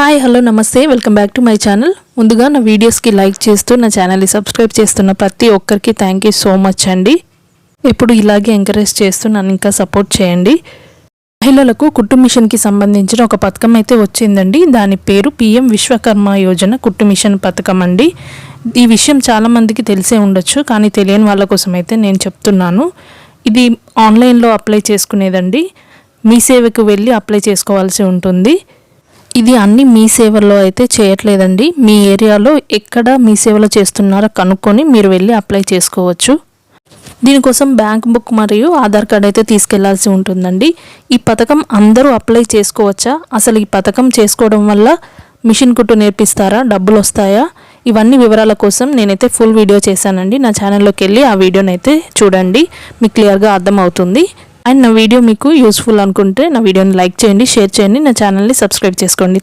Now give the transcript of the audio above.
Hi hello నమస్తే welcome back to my channel. ముందుగా నా వీడియోస్కి లైక్ చేస్తూ నా ఛానల్ని సబ్స్క్రైబ్ చేస్తున్న ప్రతి ఒక్కరికి థ్యాంక్ యూ సో మచ్ అండి. ఎప్పుడు ఇలాగే ఎంకరేజ్ చేస్తూ నన్ను ఇంకా సపోర్ట్ చేయండి. మహిళలకు కుట్టు మిషన్కి సంబంధించిన ఒక పథకం అయితే వచ్చిందండి. దాని పేరు పిఎం విశ్వకర్మ యోజన కుట్టు మిషన్ పథకం అండి. ఈ విషయం చాలామందికి తెలిసే ఉండొచ్చు, కానీ తెలియని వాళ్ళ కోసం అయితే నేను చెప్తున్నాను. ఇది ఆన్లైన్లో అప్లై చేసుకునేదండి. మీ సేవకు వెళ్ళి అప్లై చేసుకోవాల్సి ఉంటుంది. ఇది అన్ని మీ సేవల్లో అయితే చేయట్లేదండి. మీ ఏరియాలో ఎక్కడ మీ సేవలో చేస్తున్నారో కనుక్కొని మీరు వెళ్ళి అప్లై చేసుకోవచ్చు. దీనికోసం బ్యాంక్ బుక్ మరియు ఆధార్ కార్డ్ అయితే తీసుకెళ్లాల్సి ఉంటుందండి. ఈ పథకం అందరూ అప్లై చేసుకోవచ్చా? అసలు ఈ పథకం చేసుకోవడం వల్ల మిషన్ కుట్టు నేర్పిస్తారా? డబ్బులు వస్తాయా? ఇవన్నీ వివరాల కోసం నేనైతే ఫుల్ వీడియో చేశానండి. నా ఛానల్లోకి వెళ్ళి ఆ వీడియోని అయితే చూడండి, మీకు క్లియర్గా అర్థమవుతుంది. అండ్ నా వీడియో మీకు యూస్ఫుల్ అనుకుంటే నా వీడియోని లైక్ చేయండి, షేర్ చేయండి, నా ఛానల్ని సబ్స్క్రైబ్ చేసుకోండి.